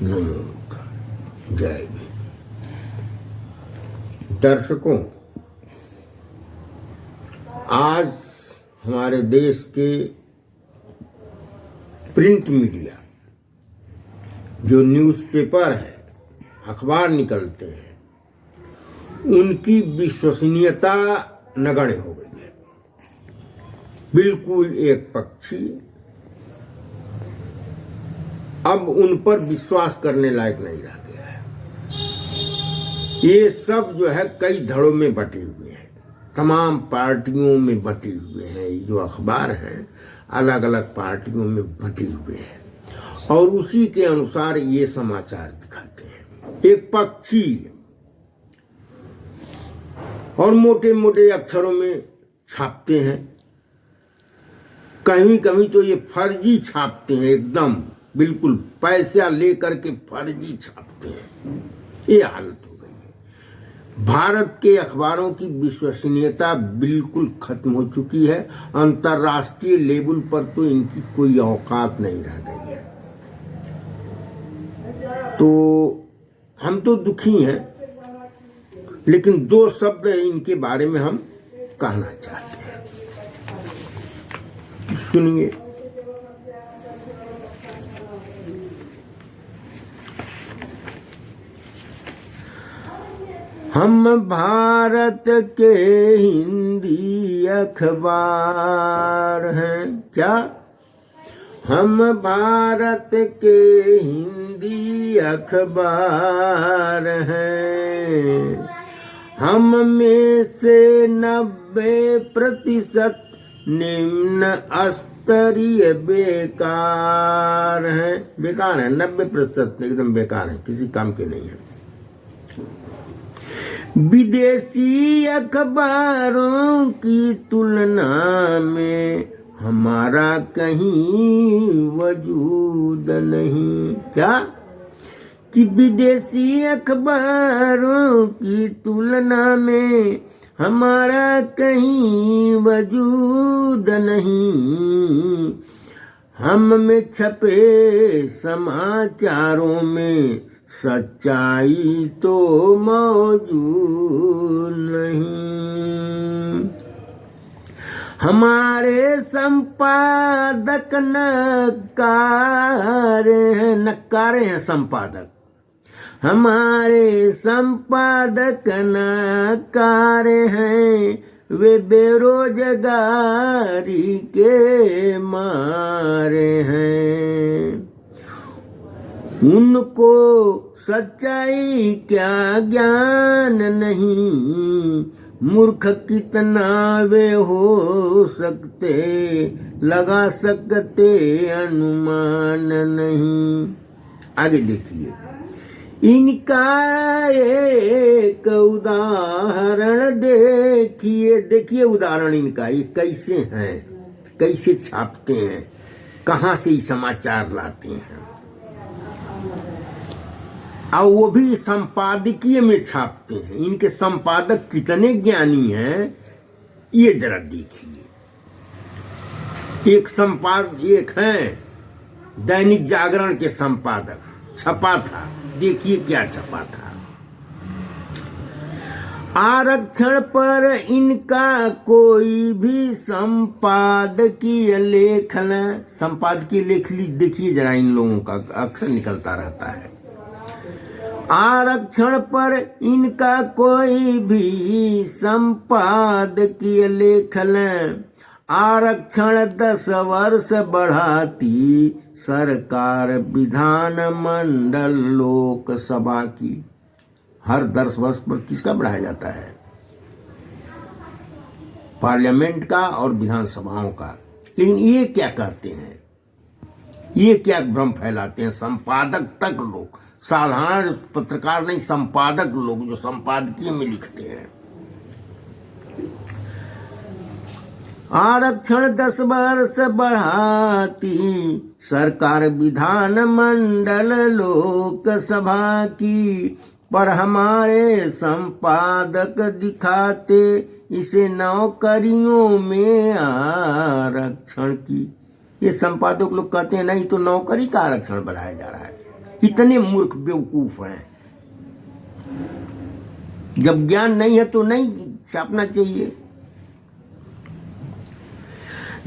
नमो जय भीम। दर्शकों, आज हमारे देश के प्रिंट मीडिया जो न्यूज़पेपर है, अखबार निकलते हैं, उनकी विश्वसनीयता नगण्य हो गई है। बिल्कुल एक पक्षी, अब उन पर विश्वास करने लायक नहीं रह गया है। ये सब जो है कई धड़ों में बटे हुए हैं, तमाम पार्टियों में बटे हुए हैं। ये जो अखबार हैं अलग अलग पार्टियों में बटे हुए हैं और उसी के अनुसार ये समाचार दिखाते हैं। एक पक्षी और मोटे मोटे अक्षरों में छापते हैं, कहीं कहीं तो ये फर्जी छापते हैं, एकदम बिल्कुल पैसा लेकर के फर्जी छापते हैं। ये हालत हो गई है। भारत के अखबारों की विश्वसनीयता बिल्कुल खत्म हो चुकी है। अंतर्राष्ट्रीय लेवल पर तो इनकी कोई औकात नहीं रह गई है। तो हम तो दुखी हैं, लेकिन दो शब्द इनके बारे में हम कहना चाहते हैं, सुनिए। हम भारत के हिंदी अखबार हैं। क्या? हम भारत के हिंदी अखबार हैं। हम में से 90% निम्न स्तरीय बेकार हैं। बेकार है, 90% एकदम बेकार है, किसी काम के नहीं है। विदेशी अखबारों की तुलना में हमारा कहीं वजूद नहीं। क्या? कि विदेशी अखबारों की तुलना में हमारा कहीं वजूद नहीं। हम में छपे समाचारों में सच्चाई तो मौजूद नहीं। हमारे संपादक नकारे हैं संपादक। हमारे संपादक नकारे हैं, वे बेरोजगारी के मारे हैं। उनको सच्चाई क्या ज्ञान नहीं, मूर्ख कितना वे हो सकते, लगा सकते अनुमान नहीं। आगे देखिए, इनका एक उदाहरण देखिए उदाहरण इनका, ये कैसे हैं, कैसे छापते हैं, कहाँ से ये समाचार लाते हैं, और वो भी संपादकीय में छापते हैं। इनके संपादक कितने ज्ञानी हैं, ये जरा देखिए। एक हैं दैनिक जागरण के संपादक, छपा था, देखिए क्या छपा था। आरक्षण पर इनका कोई भी संपादकीय लेखन, संपादकीय लेख देखिए जरा, इन लोगों का अक्सर निकलता रहता है। आरक्षण पर इनका कोई भी संपादकीय लेखन, आरक्षण 10 वर्ष बढ़ाती सरकार विधानमंडल लोकसभा की। हर 10 वर्ष पर किसका बढ़ाया जाता है? पार्लियामेंट का और विधानसभाओं का। लेकिन ये क्या कहते हैं, ये क्या भ्रम फैलाते हैं? संपादक तक लोग, साधारण पत्रकार नहीं, संपादक लोग जो संपादकीय में लिखते हैं, आरक्षण 10 वर्ष बढ़ाती सरकार विधानमंडल लोकसभा की, पर हमारे संपादक दिखाते इसे नौकरियों में आरक्षण की। ये संपादक लोग कहते हैं नहीं तो नौकरी का आरक्षण बढ़ाया जा रहा है। इतने मूर्ख बेवकूफ हैं। जब ज्ञान नहीं है तो नहीं छापना चाहिए।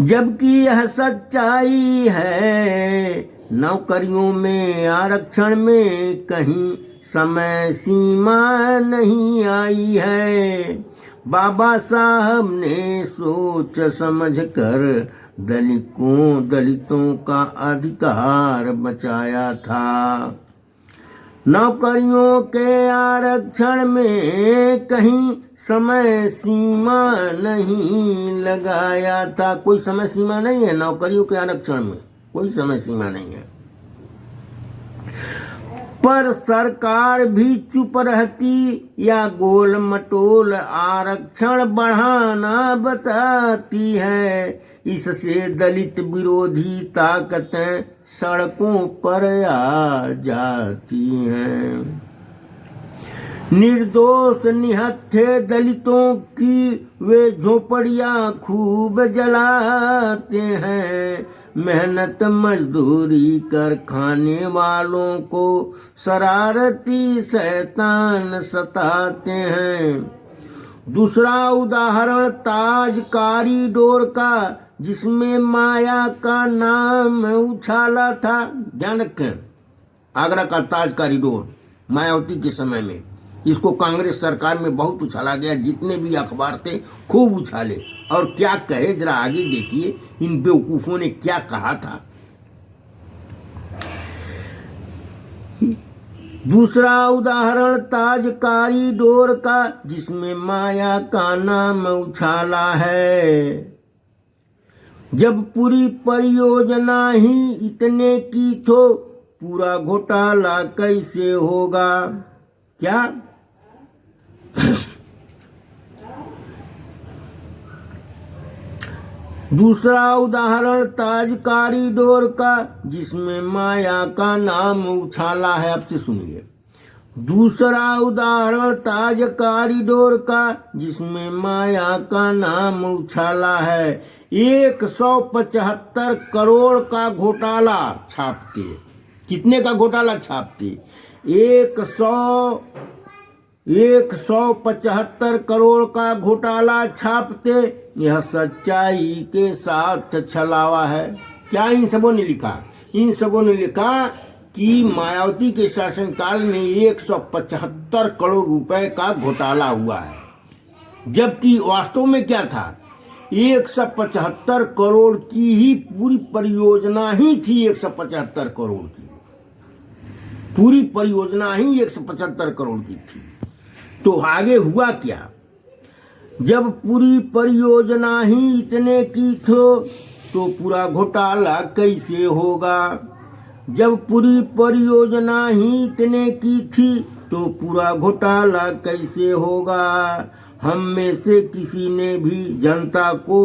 जबकि यह सच्चाई है, नौकरियों में आरक्षण में कहीं समय सीमा नहीं आई है। बाबा साहब ने सोच समझ कर दलितों का अधिकार बचाया था। नौकरियों के आरक्षण में कहीं समय सीमा नहीं लगाया था। कोई समय सीमा नहीं है नौकरियों के आरक्षण में, कोई समय सीमा नहीं है। पर सरकार भी चुप रहती या गोल मटोल आरक्षण बढ़ाना बताती है। इससे दलित विरोधी ताकतें सड़कों पर आ जाती हैं। निर्दोष निहत्थे दलितों की वे झोपड़ियां खूब जलाते हैं। मेहनत मजदूरी कर खाने वालों को शरारती शैतान सताते हैं। दूसरा उदाहरण ताज कॉरिडोर का, जिसमें माया का नाम उछाला था। ध्यान रखें, आगरा का ताज कॉरिडोर मायावती के समय में इसको कांग्रेस सरकार में बहुत उछाला गया। जितने भी अखबार थे खूब उछाले। और क्या कहे, जरा आगे देखिए इन बेवकूफों ने क्या कहा था। दूसरा उदाहरण ताज कॉरिडोर का, जिसमें माया का नाम उछाला है। जब पूरी परियोजना ही इतने की तो पूरा घोटाला कैसे होगा। क्या दूसरा उदाहरण ताज कॉरिडोर का, जिसमें माया का नाम उछाला है। अब से सुनिए, दूसरा उदाहरण ताज कॉरिडोर का, जिसमें माया का नाम उछाला है। 175 करोड़ का घोटाला छापते। कितने का घोटाला छापते? 175 करोड़ का घोटाला छापते। यह सच्चाई के साथ छलावा है। क्या इन सबों ने लिखा? इन सबों ने लिखा कि मायावती के शासनकाल में 175 करोड़ रुपए का घोटाला हुआ है। जबकि वास्तव में क्या था? 175 करोड़ की ही पूरी परियोजना ही थी। 175 करोड़ की पूरी परियोजना ही 175 करोड़ की थी। तो आगे हुआ क्या? जब पूरी परियोजना ही इतने की तो पूरा घोटाला कैसे होगा। जब पूरी परियोजना ही इतने की थी तो पूरा घोटाला कैसे होगा। हम में से किसी ने भी जनता को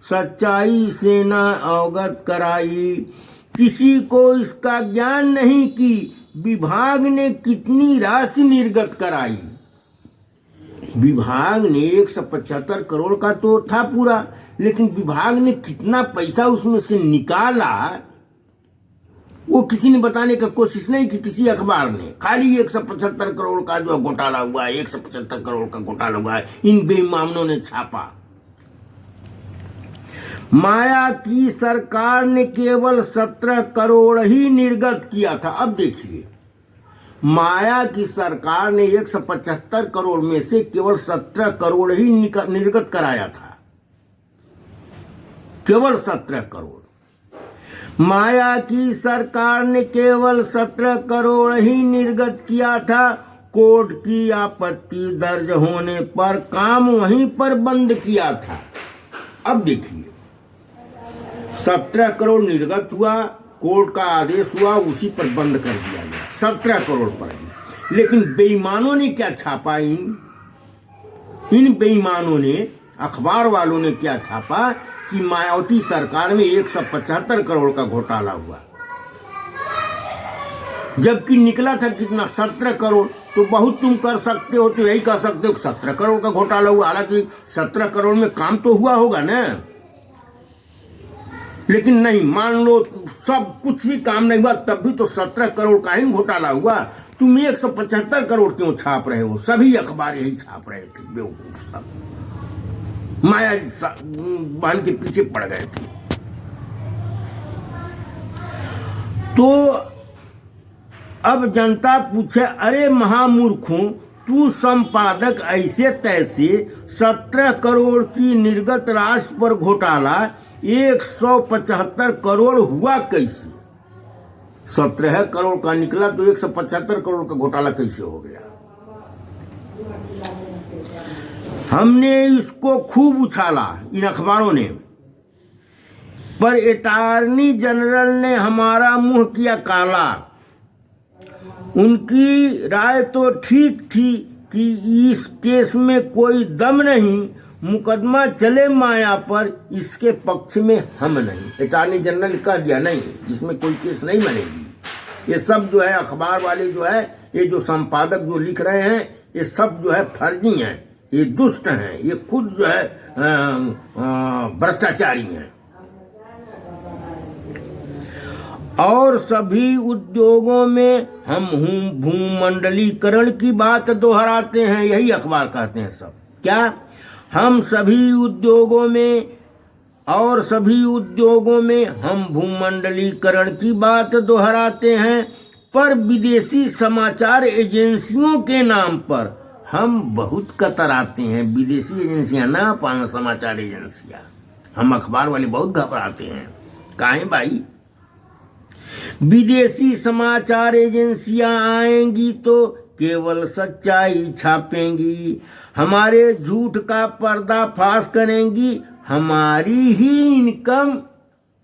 सच्चाई से न अवगत कराई। किसी को इसका ज्ञान नहीं कि विभाग ने कितनी राशि निर्गत कराई। विभाग ने 175 करोड़ का तो था पूरा, लेकिन विभाग ने कितना पैसा उसमें से निकाला वो किसी ने बताने का कोशिश नहीं की। किसी अखबार ने खाली 175 करोड़ का जो घोटाला हुआ है, 175 करोड़ का घोटाला हुआ है, इन बेईमानों ने छापा। माया की सरकार ने केवल 17 करोड़ ही निर्गत किया था। अब देखिए, माया की सरकार ने 175 करोड़ में से केवल 17 करोड़ ही निर्गत कराया था। केवल 17 करोड़। माया की सरकार ने केवल 17 करोड़ ही निर्गत किया था। कोर्ट की आपत्ति दर्ज होने पर काम वहीं पर बंद किया था। अब देखिए, 17 करोड़ निर्गत हुआ, कोर्ट का आदेश हुआ, उसी पर बंद कर दिया गया। 17 करोड़ पर ही। लेकिन बेईमानों ने क्या छापा? इन बेईमानों ने, अखबार वालों ने क्या छापा कि मायावती सरकार में 175 करोड़ का घोटाला हुआ। जबकि निकला था कितना? 17 करोड़। तो बहुत तुम कर सकते हो तो यही कह सकते हो 17 करोड़ का घोटाला हुआ। हालांकि 17 करोड़ में काम तो हुआ होगा ना। लेकिन नहीं, मान लो सब कुछ भी काम नहीं हुआ तब भी तो 17 करोड़ का ही घोटाला हुआ। तुम 175 करोड़ क्यों छाप रहे हो? सभी अखबार यही छाप रहे थे, बेवकूफ सब माया बहन के पीछे पड़ गए थे। तो अब जनता पूछे, अरे महामूर्खों, तू संपादक ऐसे तैसे 17 करोड़ की निर्गत राशि पर घोटाला 175 करोड़ हुआ कैसे? 17 करोड़ का निकला तो 175 करोड़ का घोटाला कैसे हो गया? हमने इसको खूब उछाला इन अखबारों ने, पर अटॉर्नी जनरल ने हमारा मुंह किया काला। उनकी राय तो ठीक थी कि इस केस में कोई दम नहीं, मुकदमा चले माया पर, इसके पक्ष में हम नहीं। अटॉर्नी जनरल ने कह दिया नहीं, इसमें कोई केस नहीं बनेगी। ये सब जो है अखबार वाले जो है, ये जो संपादक जो लिख रहे हैं, ये सब जो है फर्जी हैं, ये दुष्ट हैं, ये खुद जो है भ्रष्टाचारी हैं। और सभी उद्योगों में हम भूमंडलीकरण की बात दोहराते हैं, यही अखबार कहते हैं सब। क्या? हम सभी उद्योगों में और सभी उद्योगों में हम भूमंडलीकरण की बात दोहराते हैं, पर विदेशी समाचार एजेंसियों के नाम पर हम बहुत कतराते हैं। विदेशी एजेंसियां ना पाना, समाचार एजेंसियां। हम अखबार वाले बहुत घबराते हैं। काहे भाई? विदेशी समाचार एजेंसियां आएंगी तो केवल सच्चाई छापेंगी, हमारे झूठ का पर्दाफाश करेंगी, हमारी ही इनकम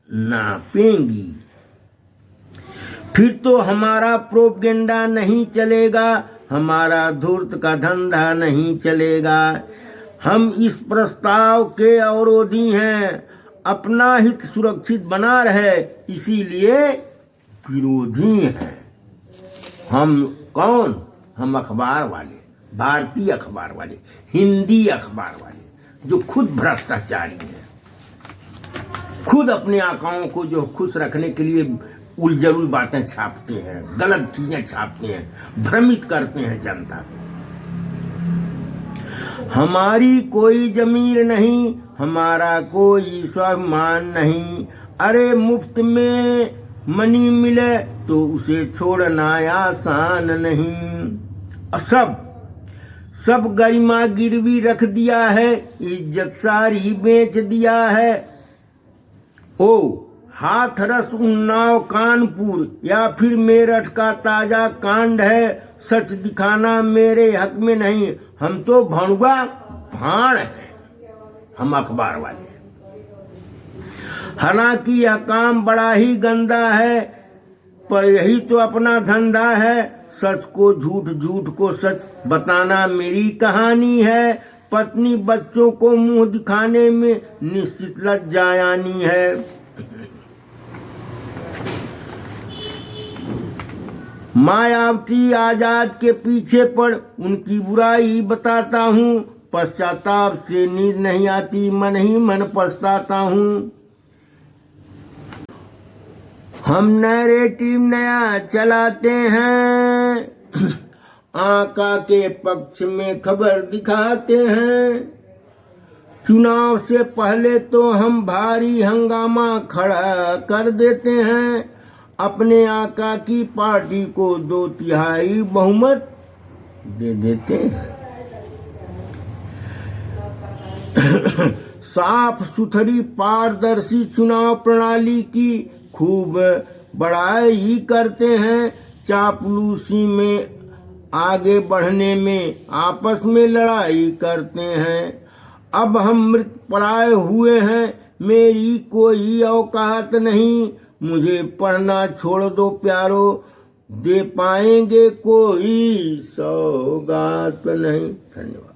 नापेंगी। फिर तो हमारा प्रोपेगेंडा नहीं चलेगा, हमारा धूर्त का धंधा नहीं चलेगा। हम इस प्रस्ताव के अवरोधी हैं, अपना हित सुरक्षित बना रहे, इसीलिए विरोधी हैं। हम कौन? हम अखबार वाले, भारतीय अखबार वाले, हिंदी अखबार वाले, जो खुद भ्रष्टाचारी हैं, खुद अपने आकाओं को जो खुश रखने के लिए उलझुल बातें छापते हैं, गलत चीजें छापते हैं, भ्रमित करते हैं जनता को। हमारी कोई जमीर नहीं, हमारा कोई स्वाभिमान नहीं। अरे मुफ्त में मनी मिले तो उसे छोड़ना आसान नहीं। सब गरिमा गिरवी रख दिया है, इज्जत सारी बेच दिया है। ओ हाथरस उन्नाव कानपुर या फिर मेरठ का ताजा कांड है, सच दिखाना मेरे हक में नहीं। हम तो भणुआ भाण है, हम अखबार वाले। हालांकि यह काम बड़ा ही गंदा है, पर यही तो अपना धंधा है। सच को झूठ, झूठ को सच बताना मेरी कहानी है। पत्नी बच्चों को मुंह दिखाने में निश्चित लज्जायानी है। मायावती आजाद के पीछे पड़ उनकी बुराई बताता हूँ, पश्चाताप से नींद नहीं आती, मन ही मन पछताता हूँ। हम नैरेटिव नया चलाते हैं, आका के पक्ष में खबर दिखाते हैं। चुनाव से पहले तो हम भारी हंगामा खड़ा कर देते हैं, अपने आका की पार्टी को 2/3 बहुमत दे देते हैं। साफ सुथरी पारदर्शी चुनाव प्रणाली की खूब बड़ाई करते हैं, चापलूसी में आगे बढ़ने में आपस में लड़ाई करते हैं। अब हम मृत प्राय हुए हैं, मेरी कोई औकात नहीं, मुझे पढ़ना छोड़ दो प्यारो, दे पाएंगे कोई सौगात नहीं। धन्यवाद।